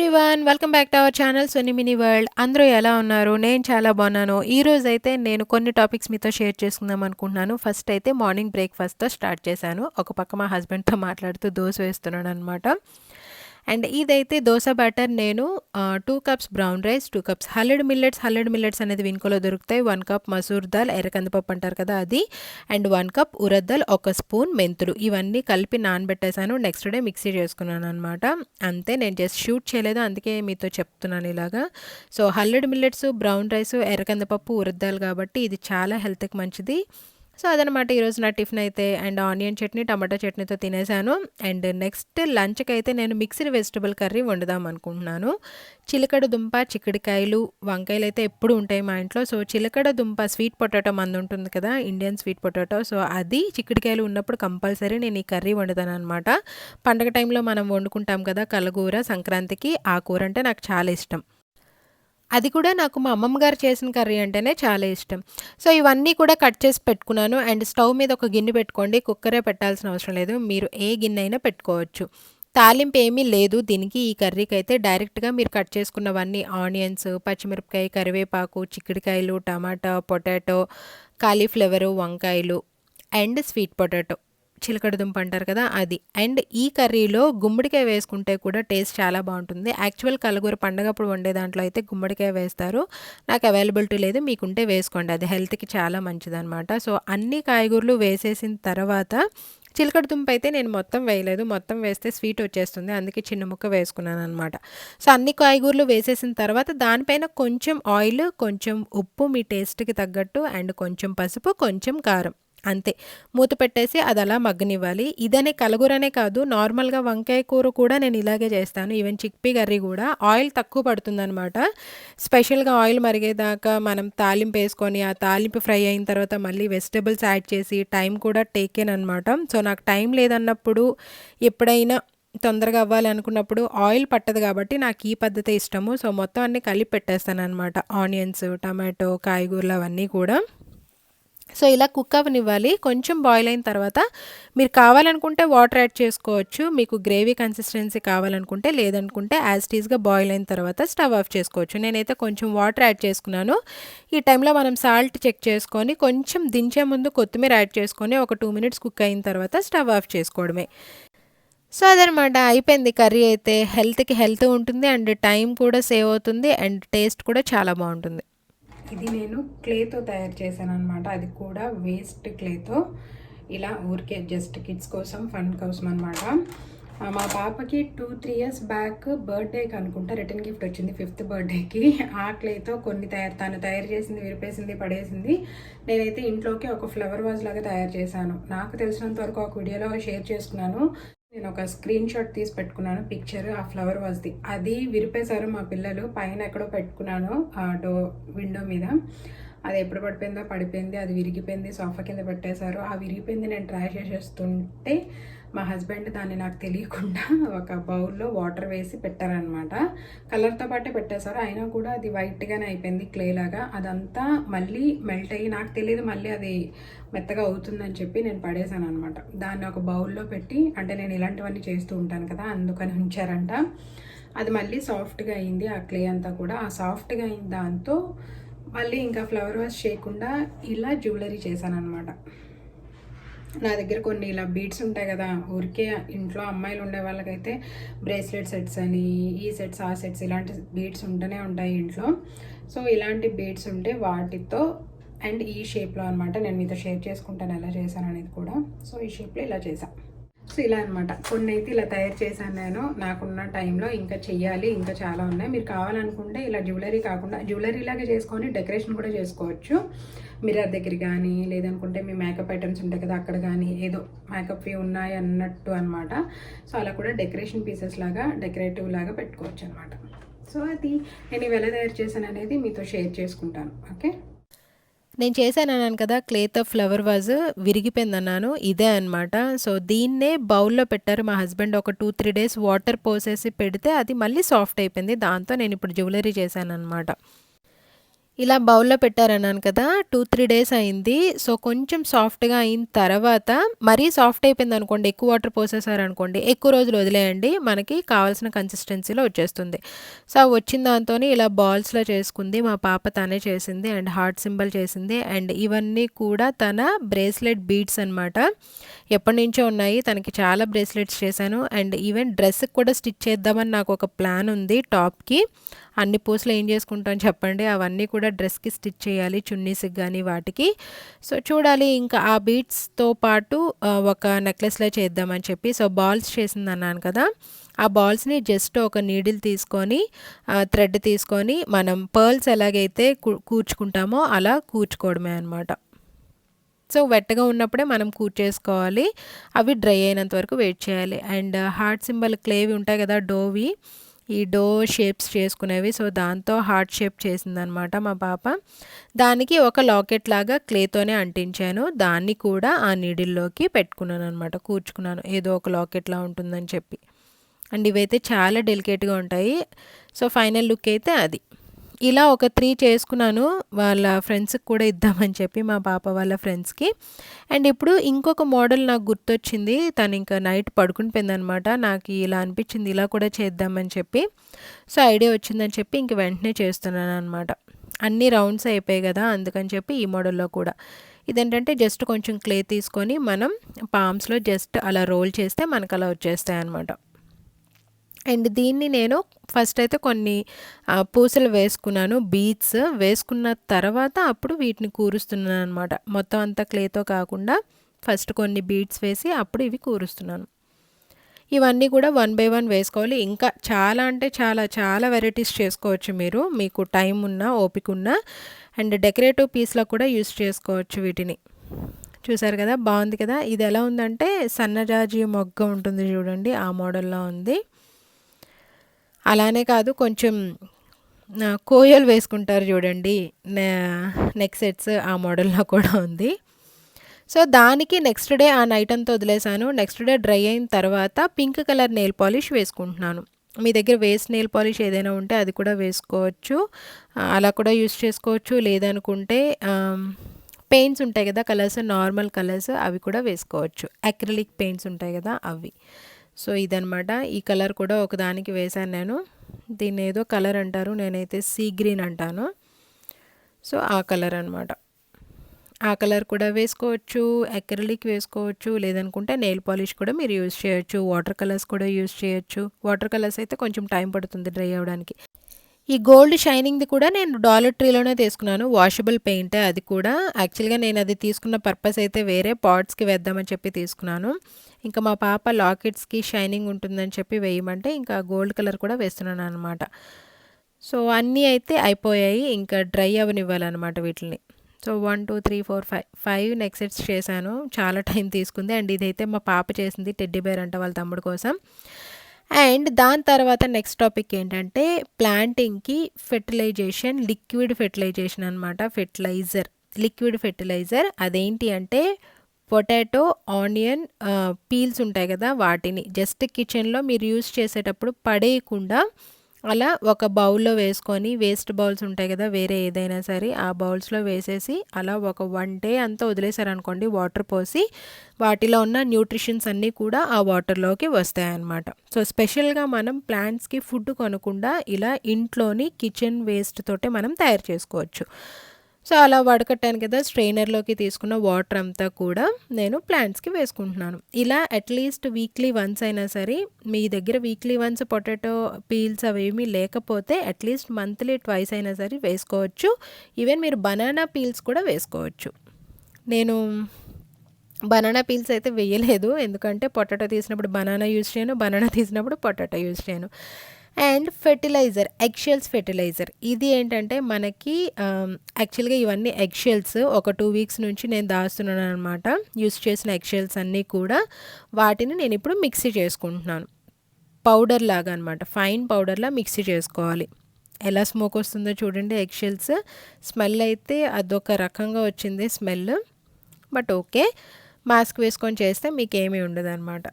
Everyone welcome back to our channel Suni mini world. అందరూ ఎలా ఉన్నారు? నేను చాలా బాగున్నాను. ఈరోజైతే నేను కొన్ని టాపిక్స్ మీతో షేర్ చేసుకుందాం అనుకుంటున్నాను. ఫస్ట్ అయితే మార్నింగ్ బ్రేక్ఫాస్ట్తో స్టార్ట్ చేశాను. ఒక పక్క మా హస్బెండ్తో మాట్లాడుతూ దోశ వేస్తున్నాను అనమాట. అండ్ ఇదైతే దోశ బ్యాటర్ నేను 2 cups brown rice, 2 cups hulled millets అనేది వినుకోలో దొరుకుతాయి. 1 కప్ మసూర్ దాల్, ఎర్ర కందిపప్పు అంటారు కదా అది, and 1 cup urad dal, 1 spoon మెంతులు, ఇవన్నీ కలిపి నానబెట్టేశాను. నెక్స్ట్ డే మిక్సీ చేసుకున్నాను అనమాట. అంతే, నేను జస్ట్ షూట్ చేయలేదు, అందుకే మీతో చెప్తున్నాను ఇలాగా. సో హల్లెడ్ మిల్లెట్స్, బ్రౌన్ రైస్, ఎర్ర కందిపప్పు, ఉరద్ దాల్ కాబట్టి ఇది చాలా హెల్త్కి మంచిది. సో అదనమాట ఈరోజు నా టిఫిన్ అయితే. అండ్ ఆనియన్ చట్నీ, టమాటా చట్నీతో తినేసాను. అండ్ నెక్స్ట్ లంచ్కి అయితే నేను మిక్స్డ్ వెజిటబుల్ కర్రీ వండుదాం అనుకుంటున్నాను. చిలకడ దుంప, చిక్కుడుకాయలు, వంకాయలు అయితే ఎప్పుడు ఉంటాయి మా ఇంట్లో. సో చిలకడ దుంప స్వీట్ పొటాటో మంది ఉంటుంది కదా, ఇండియన్ స్వీట్ పొటాటో. సో అది, చిక్కుడుకాయలు ఉన్నప్పుడు కంపల్సరీ నేను ఈ కర్రీ వండుతాను అనమాట. పండగ టైంలో మనం వండుకుంటాం కదా కలగూర, సంక్రాంతికి ఆ కూర అంటే నాకు చాలా ఇష్టం. అది కూడా నాకు మా అమ్మమ్మ గారు చేసిన కర్రీ అంటేనే చాలా ఇష్టం. సో ఇవన్నీ కూడా కట్ చేసి పెట్టుకున్నాను. అండ్ స్టవ్ మీద ఒక గిన్నె పెట్టుకోండి. కుక్కరే పెట్టాల్సిన అవసరం లేదు, మీరు ఏ గిన్నె అయినా పెట్టుకోవచ్చు. తాలింపు ఏమీ లేదు దీనికి, ఈ కర్రీకి అయితే డైరెక్ట్గా మీరు కట్ చేసుకున్నవన్నీ ఆనియన్స్, పచ్చిమిరపకాయ, కరివేపాకు, చిక్కుడుకాయలు, టమాటా, పొటాటో, కాలీఫ్లవరు, వంకాయలు అండ్ స్వీట్ పొటాటో, చిలకడ దుంప అంటారు కదా అది. అండ్ ఈ కర్రీలో గుమ్మడికాయ వేసుకుంటే కూడా టేస్ట్ చాలా బాగుంటుంది. యాక్చువల్ కలగూర పండగప్పుడు వండే దాంట్లో అయితే గుమ్మడికాయ వేస్తారు. నాకు అవైలబిలిటీ లేదు, మీకుంటే వేసుకోండి, అది హెల్త్కి చాలా మంచిదన్నమాట. సో అన్ని కాయగూరలు వేసేసిన తర్వాత, చిలకడ దుంప అయితే నేను మొత్తం వేయలేదు, మొత్తం వేస్తే స్వీట్ వచ్చేస్తుంది, అందుకే చిన్న ముక్క వేసుకున్నాను అనమాట. సో అన్ని కాయగూరలు వేసేసిన తర్వాత దానిపైన కొంచెం ఆయిల్, కొంచెం ఉప్పు మీ టేస్ట్కి తగ్గట్టు, అండ్ కొంచెం పసుపు, కొంచెం కారం, అంతే. మూత పెట్టేసి అది అలా మగ్గనివ్వాలి. ఇదనే కలగూరనే కాదు, నార్మల్గా వంకాయ కూర కూడా నేను ఇలాగే చేస్తాను. ఈవెన్ చిక్పీ కర్రీ కూడా ఆయిల్ తక్కువ పడుతుందనమాట. స్పెషల్గా ఆయిల్ మరిగేదాకా మనం తాలింపు వేసుకొని, ఆ తాలింపు ఫ్రై అయిన తర్వాత మళ్ళీ వెజిటబుల్స్ యాడ్ చేసి టైం కూడా టేకేన్ అనమాట. సో నాకు టైం లేదన్నప్పుడు, ఎప్పుడైనా తొందరగా అవ్వాలి అనుకున్నప్పుడు ఆయిల్ పట్టదు కాబట్టి నాకు ఈ పద్ధతి ఇష్టము. సో మొత్తం అన్నీ కలిపి పెట్టేస్తాను అనమాట, ఆనియన్స్, టమాటో, కాయగూరలు అవన్నీ కూడా. సో ఇలా కుక్ అవ్వనివ్వాలి. కొంచెం బాయిల్ అయిన తర్వాత మీరు కావాలనుకుంటే వాటర్ యాడ్ చేసుకోవచ్చు, మీకు గ్రేవీ కన్సిస్టెన్సీ కావాలనుకుంటే. లేదనుకుంటే యాజ్ టీజ్గా బాయిల్ అయిన తర్వాత స్టవ్ ఆఫ్ చేసుకోవచ్చు. నేనైతే కొంచెం వాటర్ యాడ్ చేసుకున్నాను. ఈ టైంలో మనం సాల్ట్ చెక్ చేసుకొని, కొంచెం దించే ముందు కొత్తిమీర యాడ్ చేసుకొని ఒక 2 మినిట్స్ కుక్ అయిన తర్వాత స్టవ్ ఆఫ్ చేసుకోవడమే. సో అదనమాట, అయిపోయింది కర్రీ అయితే. హెల్త్కి హెల్త్ ఉంటుంది, అండ్ టైం కూడా సేవ్ అవుతుంది, అండ్ టేస్ట్ కూడా చాలా బాగుంటుంది. ఇది నేను క్లేతో తయారు చేశాను అనమాట, అది కూడా వేస్ట్ క్లేతో. ఇలా ఊరికే జస్ట్ కిడ్స్ కోసం, ఫన్ కోసం అనమాట. మా పాపకి 2-3 ఇయర్స్ బ్యాక్ బర్త్డేకి అనుకుంటా రిటర్న్ గిఫ్ట్ వచ్చింది, 5th బర్త్డేకి. ఆ క్లేతో కొన్ని తను తయారు చేసింది, విరిపేసింది, పడేసింది. నేనైతే ఇంట్లోకి ఒక ఫ్లవర్ వాజ్ లాగా తయారు చేశాను. నాకు తెలిసినంత వరకు ఒక వీడియోలో షేర్ చేసుకున్నాను. నేను ఒక స్క్రీన్ షాట్ తీసి పెట్టుకున్నాను, పిక్చర్ ఆ ఫ్లవర్ వాజ్ది. అది విరిపేశారు మా పిల్లలు. పైన ఎక్కడో పెట్టుకున్నాను విండో మీద, అది ఎప్పుడు పడిపోయింది, అది విరిగిపోయింది, సోఫా కింద పెట్టేశారు. ఆ విరిగిపోయింది నేను ట్రై చేసేస్తుంటే మా హస్బెండ్ దాన్ని నాకు తెలియకుండా ఒక బౌల్లో వాటర్ వేసి పెట్టారనమాట. కలర్తో పాటే పెట్టేశారు, అయినా కూడా అది వైట్గానే అయిపోయింది, క్లే లాగా. అదంతా మళ్ళీ మెల్ట్ అయ్యి, నాకు తెలియదు మళ్ళీ అది మెత్తగా అవుతుందని చెప్పి నేను పడేశాను అనమాట. దాన్ని ఒక బౌల్లో పెట్టి, అంటే నేను ఇలాంటివన్నీ చేస్తూ ఉంటాను కదా, అందుకని ఉంచారంట. అది మళ్ళీ సాఫ్ట్గా అయింది ఆ క్లే అంతా కూడా. ఆ సాఫ్ట్గా అయిన దాంతో మళ్ళీ ఇంకా ఫ్లవర్ వాష్ చేయకుండా ఇలా జ్యువెలరీ చేశాను అనమాట. నా దగ్గర కొన్ని ఇలా బీడ్స్ ఉంటాయి కదా, ఊరికే ఇంట్లో అమ్మాయిలు ఉండే వాళ్ళకైతే బ్రేస్లెట్ సెట్స్ అని, ఈ సెట్స్, ఆ సెట్స్, ఇలాంటి బీడ్స్ ఉంటూనే ఉంటాయి ఇంట్లో. సో ఇలాంటి బీడ్స్ ఉంటే వాటితో, అండ్ ఈ షేప్లో అనమాట, నేను మీతో షేర్ చేసుకుంటాను ఎలా చేశాను అనేది కూడా. సో ఈ షేప్లో ఇలా చేశాను. సో ఇలా అనమాట, కొన్ని అయితే ఇలా తయారు చేశాను నేను. నాకున్న టైంలో ఇంకా చెయ్యాలి, ఇంకా చాలా ఉన్నాయి. మీరు కావాలనుకుంటే ఇలా జ్యువెలరీ కాకుండా జ్యువెలరీ లాగా చేసుకొని డెకరేషన్ కూడా చేసుకోవచ్చు. మిర్రర్ దగ్గర కానీ, లేదనుకుంటే మీ మేకప్ ఐటమ్స్ ఉంటాయి కదా అక్కడ కానీ, ఏదో మేకప్వి ఉన్నాయి అన్నట్టు అనమాట. సో అలా కూడా డెకరేషన్ పీసెస్ లాగా, డెకరేటివ్ లాగా పెట్టుకోవచ్చు అనమాట. సో అది నేను ఇవి ఎలా తయారు చేశాను అనేది మీతో షేర్ చేసుకుంటాను. ఓకే, నేను చేశాను అన్నాను కదా, క్లేతో ఫ్లవర్ వాజ్ విరిగిపోయిందన్నాను, ఇదే అనమాట. సో దీన్నే బౌల్లో పెట్టారు మా హస్బెండ్. ఒక 2-3 డేస్ వాటర్ పోసేసి పెడితే అది మళ్ళీ సాఫ్ట్ అయిపోయింది. దాంతో నేను ఇప్పుడు జ్యువెలరీ చేశాను అనమాట. ఇలా బౌల్‌లో పెట్టారన్నాను కదా! 2, 3 డేస్ అయింది. సో, కొంచెం సాఫ్ట్‌గా అయిన తర్వాత మరీ సాఫ్ట్ అయిపోయిందనుకోండి, ఎక్కువ వాటర్ పోసేసారనుకోండి, ఎక్కువ రోజులు వదిలేయండి. మనకి కావాల్సిన కన్సిస్టెన్సీలో వచ్చేస్తుంది. సో, ఆ వచ్చిన దాంతోని ఇలా బాల్స్‌లో చేసుకుంది. మా పాప తనే చేసింది అండ్ హార్ట్ సింబల్ చేసింది. అండ్ ఇవన్నీ కూడా తన బ్రేస్లెట్ బీడ్స్ అనమాట. ఎప్పటినుంచో ఉన్నాయి. తనకి చాలా బ్రేస్లెట్స్ చేశాను. అండ్ ఈవెన్ డ్రెస్‌కి కూడా స్టిచ్ చేద్దామని నాకు ఒక ప్లాన్ ఉంది టాప్‌కి. అన్ని పూసలు ఏం చేసుకుంటాం చెప్పండి, అవన్నీ కూడా డ్రెస్కి స్టిచ్ చేయాలి, చున్నీస్కి కానీ వాటికి. సో చూడాలి, ఇంకా ఆ బీడ్స్తో పాటు ఒక నెక్లెస్లో చేద్దామని చెప్పి. సో బాల్స్ చేసింది అన్నాను కదా, ఆ బాల్స్ని జస్ట్ ఒక నీడిల్ తీసుకొని థ్రెడ్ తీసుకొని మనం పర్ల్స్ ఎలాగైతే కూర్చుకుంటామో అలా కూర్చుకోవడమే అనమాట. సో వెట్టగా ఉన్నప్పుడే మనం కూర్చేసుకోవాలి, అవి డ్రై అయినంత వరకు వెయిట్ చేయాలి. అండ్ హార్ట్ సింబల్ క్లేవి ఉంటాయి కదా, డోవి, ఈ డో షేప్స్ చేసుకునేవి. సో దాంతో హార్ట్ షేప్ చేసిందనమాట మా పాప. దానికి ఒక లాకెట్ లాగా క్లేతోనే అంటించాను, దాన్ని కూడా ఆ నీడిల్లోకి పెట్టుకున్నాను అనమాట, కూర్చుకున్నాను, ఏదో ఒక లాకెట్లా ఉంటుందని చెప్పి. అండ్ ఇవైతే చాలా డెలికేట్గా ఉంటాయి. సో ఫైనల్ లుక్ అయితే అది. ఇలా ఒక 3 చేసుకున్నాను, వాళ్ళ ఫ్రెండ్స్కి కూడా ఇద్దామని చెప్పి, మా పాప వాళ్ళ ఫ్రెండ్స్కి. అండ్ ఇప్పుడు ఇంకొక మోడల్ నాకు గుర్తొచ్చింది, తను ఇంకా నైట్ పడుకుని పోయిందనమాట. నాకు ఇలా అనిపించింది, ఇలా కూడా చేద్దామని చెప్పి. సో ఐడియా వచ్చిందని చెప్పి ఇంక వెంటనే చేస్తున్నాను అనమాట. అన్ని రౌండ్స్ అయిపోయాయి కదా, అందుకని చెప్పి ఈ మోడల్లో కూడా. ఇదేంటంటే జస్ట్ కొంచెం క్లే తీసుకొని మనం పామ్స్లో జస్ట్ అలా రోల్ చేస్తే మనకు అలా వచ్చేస్తాయి అనమాట. అండ్ దీన్ని నేను ఫస్ట్ అయితే కొన్ని పూసలు వేసుకున్నాను, బీడ్స్ వేసుకున్న తర్వాత అప్పుడు వీటిని కూరుస్తున్నాను అనమాట. మొత్తం అంతా క్లేతో కాకుండా ఫస్ట్ కొన్ని బీడ్స్ వేసి అప్పుడు ఇవి కూరుస్తున్నాను. ఇవన్నీ కూడా 1 బై 1 వేసుకోవాలి. ఇంకా చాలా అంటే చాలా చాలా వెరైటీస్ చేసుకోవచ్చు మీరు, మీకు టైం ఉన్నా ఓపిక ఉన్నా. అండ్ డెకరేటివ్ పీస్లో కూడా యూస్ చేసుకోవచ్చు వీటిని. చూసారు కదా, బాగుంది కదా. ఇది ఎలా ఉందంటే సన్నజాజి మొగ్గ ఉంటుంది చూడండి, ఆ మోడల్లో ఉంది. అలానే కాదు, కొంచెం కోయలు వేసుకుంటారు చూడండి నెక్ సెట్స్, ఆ మోడల్లో కూడా ఉంది. సో దానికి నెక్స్ట్ డే ఆ నైట్ అంతా వదిలేసాను. నెక్స్ట్ డే డ్రై అయిన తర్వాత పింక్ కలర్ నెయిల్ పాలిష్ వేసుకుంటున్నాను. మీ దగ్గర వేస్ట్ నెయిల్ పాలిష్ ఏదైనా ఉంటే అది కూడా వేసుకోవచ్చు, అలా కూడా యూస్ చేసుకోవచ్చు. లేదనుకుంటే పెయింట్స్ ఉంటాయి కదా కలర్స్, నార్మల్ కలర్స్, అవి కూడా వేసుకోవచ్చు. అక్రిలిక్ పెయింట్స్ ఉంటాయి కదా అవి. సో ఇదనమాట, ఈ కలర్ కూడా ఒకదానికి వేశాను నేను. దీన్ని ఏదో కలర్ అంటారు, నేనైతే సీ గ్రీన్ అంటాను. సో ఆ కలర్ అనమాట, ఆ కలర్ కూడా వేసుకోవచ్చు, అక్రిలిక్ వేసుకోవచ్చు. లేదనుకుంటే నెయిల్ పాలిష్ కూడా మీరు యూజ్ చేయొచ్చు, వాటర్ కలర్స్ కూడా యూజ్ చేయొచ్చు. వాటర్ కలర్స్ అయితే కొంచెం టైం పడుతుంది డ్రై అవ్వడానికి. ఈ గోల్డ్ షైనింగ్ది కూడా నేను డాలర్ ట్రీలోనే తీసుకున్నాను, వాషబుల్ పెయింటే అది కూడా. యాక్చువల్గా నేను అది తీసుకున్న పర్పస్ అయితే వేరే పాట్స్కి వేద్దామని చెప్పి తీసుకున్నాను. ఇంకా మా పాప లాకెట్స్కి షైనింగ్ ఉంటుందని చెప్పి వేయమంటే ఇంకా గోల్డ్ కలర్ కూడా వేస్తున్నాను అనమాట. సో అన్నీ అయితే అయిపోయాయి, ఇంకా డ్రై అవనివ్వాలన్నమాట వీటిని. సో 1 2 3 4 5 నెక్ సెట్స్ చేశాను, చాలా టైం తీసుకుంది. అండ్ ఇదైతే మా పాప చేసింది, టెడ్డీ బేర్ అంట వాళ్ళ తమ్ముడు కోసం. అండ్ దాని తర్వాత నెక్స్ట్ టాపిక్ ఏంటంటే ప్లాంటింగ్కి ఫెర్టిలైజేషన్, లిక్విడ్ ఫెర్టిలైజేషన్ అనమాట. Fertilizer, liquid fertilizer. అదేంటి అంటే పొటాటో, ఆనియన్ పీల్స్ ఉంటాయి కదా, వాటిని జస్ట్ కిచెన్లో మీరు యూస్ చేసేటప్పుడు పడేయకుండా అలా ఒక బౌల్లో వేసుకొని, వేస్ట్ బౌల్స్ ఉంటాయి కదా వేరే ఏదైనా సరే, ఆ బౌల్స్లో వేసేసి అలా ఒక 1 డే అంతా వదిలేసారనుకోండి వాటర్ పోసి, వాటిలో ఉన్న న్యూట్రిషన్స్ అన్నీ కూడా ఆ వాటర్లోకి వస్తాయన్నమాట. సో స్పెషల్గా మనం ప్లాంట్స్కి ఫుడ్ కొనకుండా ఇలా ఇంట్లోని కిచెన్ వేస్ట్ తోటే మనం తయారు చేసుకోవచ్చు. సో అలా వడకట్టాను కదా, స్ట్రెయినర్లోకి తీసుకున్న వాటర్ అంతా కూడా నేను ప్లాంట్స్కి వేసుకుంటున్నాను. ఇలా అట్లీస్ట్ వీక్లీ వన్స్ అయినా సరే, మీ దగ్గర వీక్లీ వన్స్ పొటాటో పీల్స్ అవేమీ లేకపోతే అట్లీస్ట్ మంత్లీ ట్వైస్ అయినా సరే వేసుకోవచ్చు. ఈవెన్ మీరు బనానా పీల్స్ కూడా వేసుకోవచ్చు. నేను బనానా పీల్స్ అయితే వేయలేదు, ఎందుకంటే పొటాటో తీసినప్పుడు బనానా యూజ్ చేయను, బనానా తీసినప్పుడు పొటాటో యూజ్ చేయను. And fertilizer, eggshells fertilizer. ఇది ఏంటంటే మనకి యాక్చువల్గా ఇవన్నీ ఎగ్షెల్స్ ఒక 2 వీక్స్ నుంచి నేను దాస్తున్నాను అనమాట. యూస్ చేసిన ఎగ్షెల్స్ అన్నీ కూడా, వాటిని నేను ఇప్పుడు మిక్సీ చేసుకుంటున్నాను, పౌడర్ లాగా అనమాట. ఫైన్ పౌడర్లా మిక్సీ చేసుకోవాలి. ఎలా స్మోక్ వస్తుందో చూడండి, ఎగ్షెల్స్ స్మెల్ అయితే అదొక రకంగా వచ్చింది స్మెల్. బట్ ఓకే, మాస్క్ వేసుకొని చేస్తే మీకు ఏమీ ఉండదు అనమాట.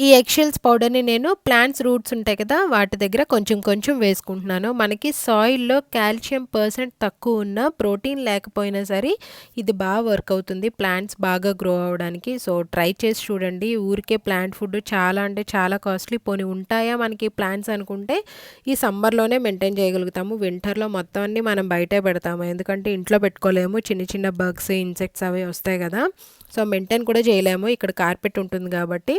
ఈ ఎగ్‌షెల్స్ పౌడర్‌ని నేను ప్లాంట్స్ రూట్స్ ఉంటాయి కదా! వాటి దగ్గర కొంచెం కొంచెం వేసుకుంటున్నాను. మనకి సాయిల్‌లో కాల్షియం పర్సెంట్ తక్కువ ఉన్న, ప్రోటీన్ లేకపోయినా సరే ఇది వర్క్ అవుతుంది. ప్లాంట్స్ బాగా గ్రో అవ్వడానికి. సో, ట్రై చేసి చూడండి. ఊరికే ప్లాంట్ ఫుడ్ చాలా అంటే చాలా కాస్ట్‌లీ. పోనీ ఉంటాయా మనకి ప్లాంట్స్ అనుకుంటే ఈ సమ్మర్‌లోనే మెయింటైన్ చేయగలుగుతాము. వింటర్‌లో మొత్తం అన్నీ మనం బయటే పెడతాము. ఎందుకంటే ఇంట్లో పెట్టుకోలేము. చిన్న చిన్న బగ్స్, ఇన్సెక్ట్స్ అవి వస్తాయి కదా! సో, మెయింటైన్ కూడా చేయలేము. ఇక్కడ కార్పెట్ ఉంటుంది కాబట్టి.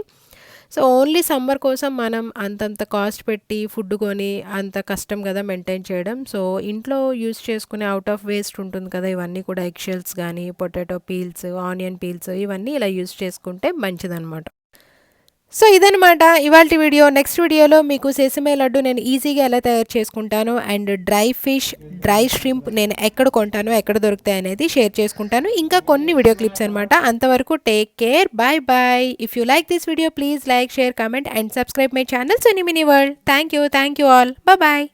సో, ఓన్లీ సమ్మర్ కోసం మనం అంతంత కాస్ట్ పెట్టి ఫుడ్ కొని అంత కష్టం కదా మెయింటైన్ చేయడం. సో, ఇంట్లో యూజ్ చేసుకునే ఔట్ ఆఫ్ వేస్ట్ ఉంటుంది కదా! ఇవన్నీ కూడా ఎగ్ షెల్స్ గానీ, పొటాటో పీల్స్, ఆనియన్ పీల్స్ ఇవన్నీ ఇలా యూజ్ చేసుకుంటే మంచిదనమాట. సో, ఇదనమాట ఇవాల్టి వీడియో. నెక్స్ట్ వీడియోలో మీకు సెసమే లడ్డు నేను ఈజీగా ఎలా తయారు చేసుకుంటానో and dry fish, dry shrimp నేను ఎక్కడ కొంటానో, ఎక్కడ దొరుకుతాయి అనేది షేర్ చేసుకుంటాను. ఇంకా కొన్ని వీడియో క్లిప్స్ అనమాట. అంతవరకు take care. Bye bye. If you like this video please like, share, comment and subscribe my channel Suni mini world. Thank you all. Bye.